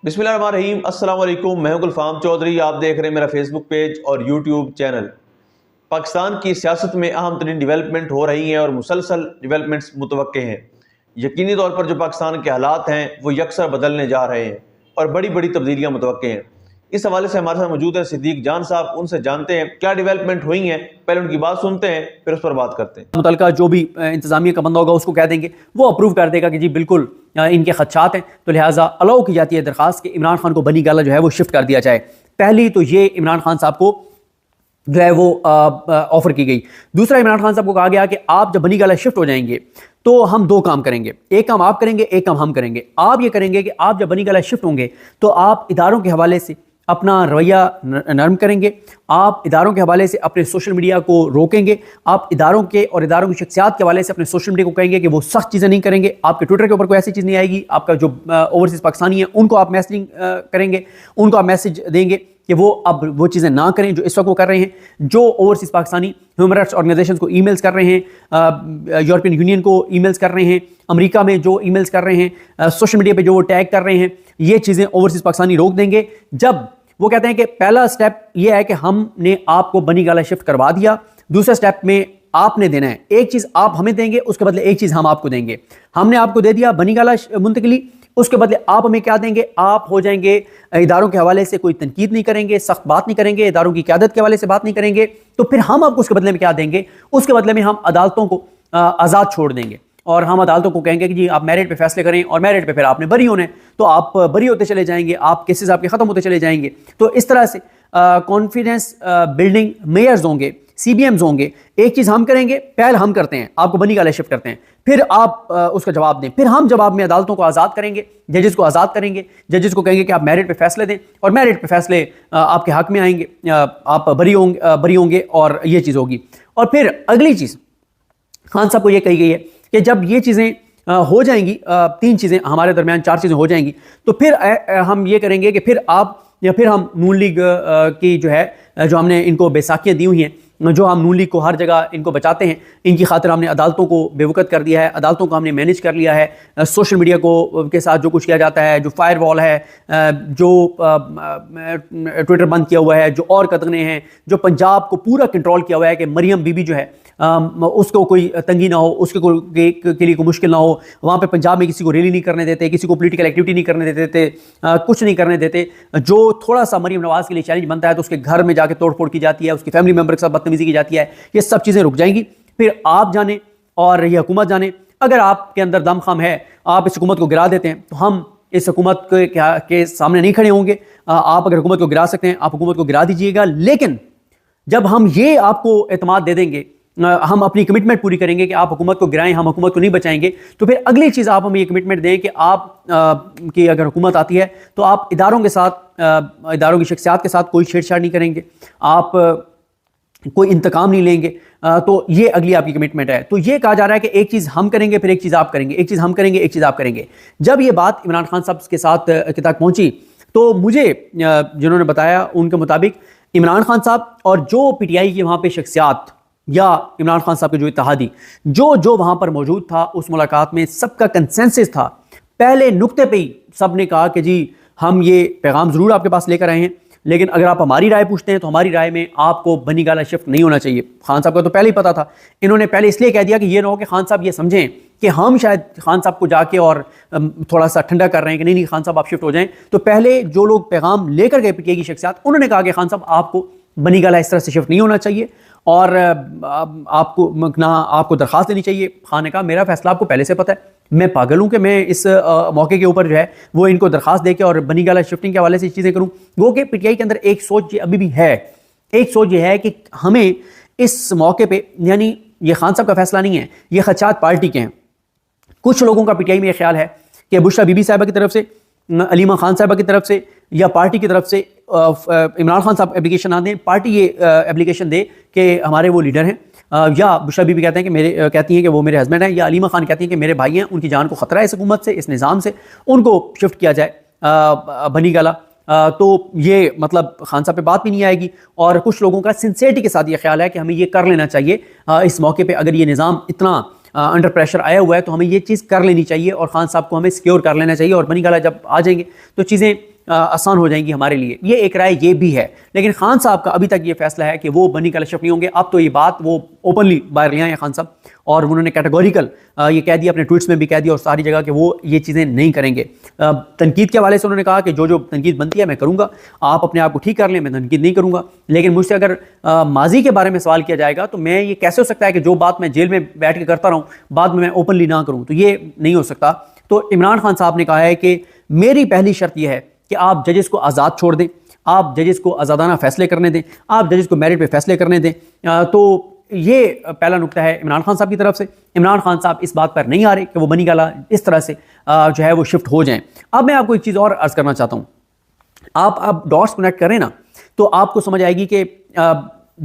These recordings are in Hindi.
बिस्मिल्लाहिर्रहमानिर्रहीम, अस्सलाम वालेकुम। मैं हूं गुलफाम चौधरी। आप देख रहे हैं मेरा फेसबुक पेज और यूट्यूब चैनल। पाकिस्तान की सियासत में अहम तरीन डेवलपमेंट हो रही हैं और मुसलसल डेवलपमेंट्स मुतवक्के हैं। यकीनी तौर पर जो पाकिस्तान के हालात हैं वो यकसर बदलने जा रहे हैं और बड़ी बड़ी तब्दीलियाँ मुतवक्के हैं। इस हवाले से हमारे साथ मौजूद है सिद्दीक जान साहब। उनसे जानते हैं क्या डेवलपमेंट हुई हैं, पहले उनकी बात सुनते हैं फिर उस पर बात करते हैं। मुतलका जो भी इंतजामिया का बंदा होगा उसको कह देंगे, वो अप्रूव कर देगा कि जी बिल्कुल इनके खदशात हैं, तो लिहाजा अलाउ की जाती है दरखास्त कि इमरान खान को बनी गाला जो है वो शिफ्ट कर दिया जाए। पहली तो ये इमरान खान साहब को जो है वो ऑफर की गई। दूसरा, इमरान खान साहब को कहा गया कि आप जब बनी गाला शिफ्ट हो जाएंगे तो हम दो काम करेंगे, एक काम आप करेंगे, एक काम हम करेंगे। आप ये करेंगे कि आप जब बनी गाला शिफ्ट होंगे तो आप इदारों के हवाले से अपना रवैया नरम करेंगे, आप इदारों के हवाले से अपने सोशल मीडिया को रोकेंगे, आप इदारों के और इदारों की शख्सियात के हवाले से अपने सोशल मीडिया को कहेंगे कि वो सख्त चीज़ें नहीं करेंगे। आपके ट्विटर के ऊपर कोई ऐसी चीज़ नहीं आएगी। आपका जो ओवरसीज़ पाकिस्तानी है उनको आप मैसेजिंग करेंगे, उनको आप मैसेज देंगे कि वो अब वो चीज़ें ना करें जो इस वक्त वो कर रहे हैं। जो overseas Pakistani human rights organisation को ईमेल्स कर रहे हैं, यूरोपियन यूनियन को ईमेल्स कर रहे हैं, अमेरिका में जो ईमेल्स कर रहे हैं, सोशल मीडिया पे जो वो टैग कर रहे हैं, ये चीज़ें ओवरसीज़ पाकिस्तानी रोक देंगे। जब वो कहते हैं कि पहला स्टेप ये है कि हमने आपको बनी गाला शिफ्ट करवा दिया, दूसरे स्टेप में आपने देना है, एक चीज़ आप हमें देंगे, उसके बदले एक चीज़ हम आपको देंगे। हमने आपको दे दिया बनी गाला मुंतकली, उसके बदले आप हमें क्या देंगे? आप हो जाएंगे इदारों के हवाले से कोई तनकीद नहीं करेंगे, सख्त बात नहीं करेंगे, इदारों की क़यादत के हवाले से बात नहीं करेंगे। तो फिर हम आपको उसके बदले में क्या देंगे? उसके बदले में हम अदालतों को आज़ाद छोड़ देंगे और हम अदालतों को कहेंगे कि जी आप मेरिट पे फैसले करें, और मेरिट पे फिर आपने बरी होने, तो आप बरी होते चले जाएंगे, आप केसेस आपके ख़त्म होते चले जाएंगे। तो इस तरह से कॉन्फिडेंस बिल्डिंग मेयर्स होंगे, CBMs होंगे। एक चीज़ हम करेंगे, पहल हम करते हैं, आपको बनी गाला शिफ्ट करते हैं, फिर आप उसका जवाब दें, फिर हम जवाब में अदालतों को आज़ाद करेंगे, जजेस को आज़ाद करेंगे, जजेस को कहेंगे कि आप मेरिट पे फैसले दें और मेरिट पे फैसले आपके हक में आएंगे, आप बरी होंगे और ये चीज़ होगी। और फिर अगली चीज़ खान साहब को ये कही गई है कि जब ये चीज़ें हो जाएंगी, तीन चीज़ें हमारे दरमियान, चार चीज़ें हो जाएंगी, तो फिर हम ये करेंगे कि फिर आप या फिर हम नून लीग की जो है, जो हमने इनको बैसाखियाँ दी हुई हैं, जो हम नून लीग को हर जगह इनको बचाते हैं, इनकी खातिर हमने अदालतों को बेवकत कर दिया है, अदालतों को हमने मैनेज कर लिया है, सोशल मीडिया को के साथ जो कुछ किया जाता है, जो फायर वॉल है, जो ट्विटर बंद किया हुआ है, जो और कदगने हैं, जो पंजाब को पूरा कंट्रोल किया हुआ है कि मरियम बीबी जो है उसको कोई तंगी ना हो, उसके के लिए कोई मुश्किल ना हो। वहाँ पे पंजाब में किसी को रैली नहीं करने देते, किसी को पॉलिटिकल एक्टिविटी नहीं करने देते, कुछ नहीं करने देते। जो थोड़ा सा मरियम नवाज़ के लिए चैलेंज बनता है तो उसके घर में जाके तोड़फोड़ की जाती है, उसकी फैमिली मेम्बर के साथ बदतमीजी की जाती है। ये सब चीज़ें रुक जाएंगी। फिर आप जाने और ये हुकूमत जाने, अगर आपके अंदर दमखम है, आप इस हुकूमत को गिरा देते हैं, तो हम इस हुकूमत के सामने नहीं खड़े होंगे। आप अगर हुकूमत को गिरा सकते हैं, आप हुकूमत को गिरा दीजिएगा। लेकिन जब हम ये आपको एतमाद दे देंगे, हम अपनी कमिटमेंट पूरी करेंगे कि आप हुकूमत को गिराएं, हम हुकूमत को नहीं बचाएंगे, तो फिर अगली चीज़ आप हमें ये कमिटमेंट दें कि आप की अगर हुकूमत आती है तो आप इदारों के साथ, इदारों की शख्सियात के साथ कोई छेड़छाड़ नहीं करेंगे, आप कोई इंतकाम नहीं लेंगे। तो ये अगली आपकी कमिटमेंट है। तो ये कहा जा रहा है कि एक चीज़ हम करेंगे, फिर एक चीज़ आप करेंगे, एक चीज़ हम करेंगे, एक चीज़ आप करेंगे। जब ये बात इमरान खान साहब के साथ तक पहुंची तो मुझे जिन्होंने बताया उनके मुताबिक इमरान खान साहब और जो PTI की वहाँ पे शख्सियात या इमरान खान साहब के जो इत्तेहादी जो वहाँ पर मौजूद था, उस मुलाकात में सबका कंसेंसस था, पहले नुक्ते पे ही सब ने कहा कि जी हम ये पैगाम ज़रूर आपके पास लेकर आए हैं, लेकिन अगर आप हमारी राय पूछते हैं तो हमारी राय में आपको बनी गाला शिफ्ट नहीं होना चाहिए। खान साहब का तो पहले ही पता था, इन्होंने पहले इसलिए कह दिया कि ये ना हो कि खान साहब ये समझें कि हम शायद खान साहब को जाके और थोड़ा सा ठंडा कर रहे हैं कि नहीं नहीं खान साहब आप शिफ्ट हो जाएं। तो पहले जो लोग पैगाम लेकर गए PTI की शख्सियात, उन्होंने कहा कि खान साहब आपको बनी गाला इस तरह से शिफ्ट नहीं होना चाहिए और आपको दरख्वास्त देनी चाहिए। खान ने कहा मेरा फैसला आपको पहले से पता है, मैं पागल हूँ कि मैं इस मौके के ऊपर जो है वो इनको दरख्वास्त दे के और बनी गाला शिफ्टिंग के हवाले से चीज़ें करूँ। वो कि PTI के अंदर एक सोच अभी भी है, एक सोच ये है कि हमें इस मौके पे, यानी ये खान साहब का फैसला नहीं है, ये खदशात पार्टी के हैं। कुछ लोगों का PTI में ये ख्याल है कि बुशरा बीबी साहिबा की तरफ से, अलीमा खान साहिबा की तरफ से या पार्टी की तरफ से इमरान खान साहब एप्लीकेशन ना दें, पार्टी ये एप्लीकेशन दे कि हमारे वो लीडर हैं, या बुशरा बीबी कहते हैं कि कहती हैं कि वो मेरे हस्बैंड हैं, या अलीमा खान कहती हैं कि मेरे भाई हैं, उनकी जान को ख़तरा है इस हुकूमत से, इस निज़ाम से, उनको शिफ्ट किया जाए बनी गाला। तो ये मतलब खान साहब पे बात भी नहीं आएगी। और कुछ लोगों का सिंसियरिटी के साथ ये ख्याल है कि हमें ये कर लेना चाहिए इस मौके पे, अगर ये निज़ाम इतना अंडर प्रेशर आया हुआ है, तो हमें ये चीज़ कर लेनी चाहिए और खान साहब को हमें सिक्योर कर लेना चाहिए, और बनी गाला जब आ जाएंगे तो चीज़ें आसान हो जाएंगी हमारे लिए। ये एक राय ये भी है, लेकिन खान साहब का अभी तक ये फैसला है कि वो बनी गाला शिफ्ट नहीं होंगे। अब तो ये बात वो ओपनली बाहर ले आए हैं खान साहब, और उन्होंने कैटेगोरिकल ये कह दिया, अपने ट्वीट्स में भी कह दिया और सारी जगह कि वो ये चीज़ें नहीं करेंगे। तनकीद के हवाले से उन्होंने कहा कि जो जो तनकीद बनती है मैं करूँगा, आप अपने आप को ठीक कर लें, मैं तनकीद नहीं करूँगा। लेकिन मुझसे अगर माजी के बारे में सवाल किया जाएगा तो मैं ये कैसे हो सकता है कि जो बात मैं जेल में बैठ के करता रहूँ बाद में मैं ओपनली ना करूँ, तो ये नहीं हो सकता। तो इमरान खान साहब ने कहा है कि मेरी पहली शर्त यह है कि आप जजेस को आज़ाद छोड़ दें, आप जजेस को आज़ादाना फैसले करने दें, आप जजेस को मेरिट पे फैसले करने दें। तो ये पहला नुकता है इमरान खान साहब की तरफ से। इमरान खान साहब इस बात पर नहीं आ रहे कि वो बनी गाला इस तरह से जो है वो शिफ्ट हो जाएं। अब मैं आपको एक चीज़ और अर्ज़ करना चाहता हूँ, आप डॉट्स कनेक्ट करें ना तो आपको समझ आएगी कि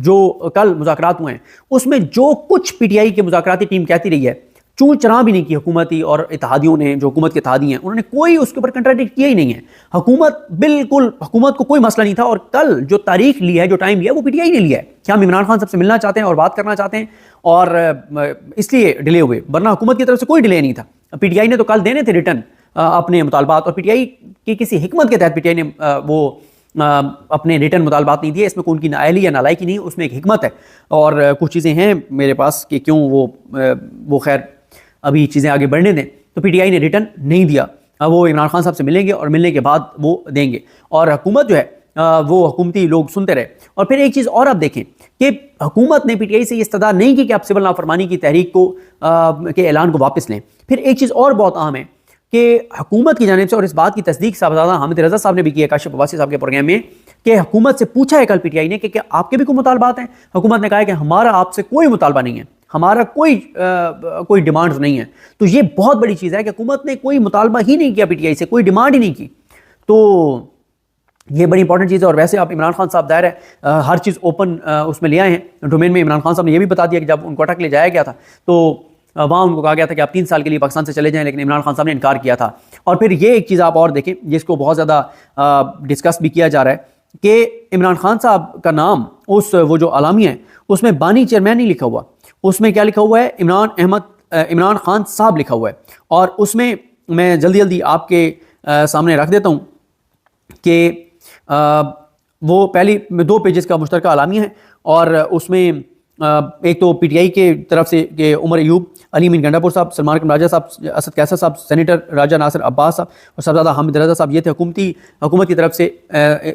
जो कल मुज़ाकरात हुए हैं उसमें जो कुछ पीटीआई की मुज़ाकराती टीम कहती रही है, चूँ चरा भी नहीं की हुकूमती और इत्तेहादियों ने, जो हुकूमत के इत्तेहादी हैं उन्होंने कोई उसके ऊपर कंट्राडिक्ट किया ही नहीं है। हुकूमत को कोई मसला नहीं था, और कल जो तारीख ली है, जो टाइम लिया, वो पीटीआई ने लिया है कि हम इमरान खान साहब से मिलना चाहते हैं और बात करना चाहते हैं, और इसलिए डिले हुए, वरना हुकूमत की तरफ से कोई डिले नहीं था। पीटीआई ने तो कल देने थे रिटर्न अपने मुतालबात, और पीटीआई की किसी हिकमत के तहत पीटीआई ने वो अपने रिटर्न मुतालबात नहीं दिए। इसमें कोई उनकी नाअहली या नालायकी नहीं, उसमें एक हिकमत है, और कुछ चीज़ें हैं मेरे पास कि क्यों वो खैर अभी चीज़ें आगे बढ़ने दें। तो पीटीआई ने रिटर्न नहीं दिया, अब वो इमरान खान साहब से मिलेंगे और मिलने के बाद वो देंगे, और हुकूमत जो है वो हुकूमती लोग सुनते रहे। और फिर एक चीज़ और आप देखें कि हुकूमत ने पीटीआई से ये इस्तदा नहीं की कि आप सिविल नाफरमानी की तहरीक को के ऐलान को वापस लें। फिर एक चीज़ और बहुत अहम है कि हुकूमत की जानिब से, और इस बात की तस्दीक साहबजादा हामिद रज़ा साहब ने भी की है काशिफ अब्बासी साहब के प्रोग्राम में, कि हुकूमत से पूछा है कल पीटीआई ने कि क्या आपके भी कोई मुतालबात हैं। हुकूमत ने कहा है कि हमारा आपसे कोई मुतालबा नहीं है, हमारा कोई डिमांड्स नहीं है। तो ये बहुत बड़ी चीज़ है कि हुकूमत ने कोई मुतालबा ही नहीं किया पीटीआई से, कोई डिमांड ही नहीं की। तो ये बड़ी इंपॉर्टेंट चीज़ है। और वैसे आप इमरान खान साहब दायर है हर चीज़ ओपन उसमें ले आए हैं डोमेन में। इमरान खान साहब ने यह भी बता दिया कि जब उनको अटक ले जाया गया था तो वहाँ उनको कहा गया था कि आप 3 साल के लिए पाकिस्तान से चले जाएं, लेकिन इमरान खान साहब ने इनकार किया था। और फिर ये एक चीज़ आप और देखें जिसको बहुत ज़्यादा डिस्कस भी किया जा रहा है कि इमरान खान साहब का नाम उस वो जो आलामी है उसमें बानी चेयरमैन नहीं लिखा हुआ, उसमें क्या लिखा हुआ है, इमरान खान साहब लिखा हुआ है। और उसमें मैं जल्दी जल्दी आपके सामने रख देता हूँ कि वो पहली 2 पेजेस का मुश्तरका आलामी है, और उसमें एक तो पीटीआई के तरफ से कि उमर अयूब, अली मीन गंडापुर साहब, सलमान अकरम राजा साहब, असद कैसर साहब, सेनेटर राजा नासिर अब्बास साहब और साहबजादा हामिद रज़ा साहब, ये थे हुकूमत की तरफ से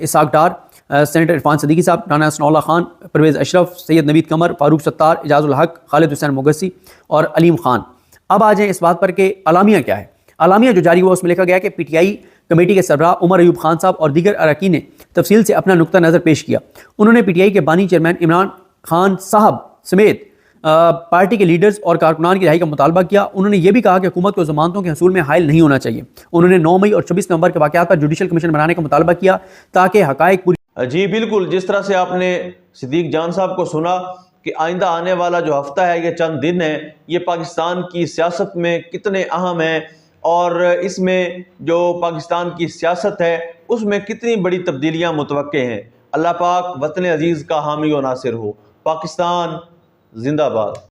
इसाक डार, सेनेटर इरफान सदीकी साहब, राना सनाउल्लाह खान, परवेज़ अशरफ, सैयद नवीद कमर, फारूक सत्तार, इजाज़ुल हक, खालिद हुसैन मुगस्सी और अलीम खान। अब आ जाएँ इस बात पर कि अलामिया क्या है। अलामिया जो जारी हुआ उसमें लिखा गया कि पीटीआई कमेटी के सरबराह उमर अयूब खान साहब और दीगर अरकान ने तफसील से अपना नुक्ता नज़र पेश किया। उन्होंने पीटीआई के बानी चेयरमैन इमरान खान साहब समेत पार्टी के लीडर्स और कारकुनान की रिहाई का मुतालबा किया। उन्होंने ये भी कहा कि हुकूमत को ज़मानतों के हसूल में हायल नहीं होना चाहिए। उन्होंने 9 मई और 26 नवंबर के वाक़यात पर जुडिशल कमीशन बनाने का मुतालबा किया ताकि हक़ाइक़ पूरी। जी बिल्कुल, जिस तरह से आपने सिद्दीक जान साहब को सुना कि आइंदा आने वाला जो हफ्ता है, ये चंद दिन है, ये पाकिस्तान की सियासत में कितने अहम हैं, और इसमें जो पाकिस्तान की सियासत है उसमें कितनी बड़ी तब्दीलियाँ मुतवक्के हैं। अल्लाह पाक वतन अजीज़ का हामी व नासिर हो। पाकिस्तान जिंदाबाद।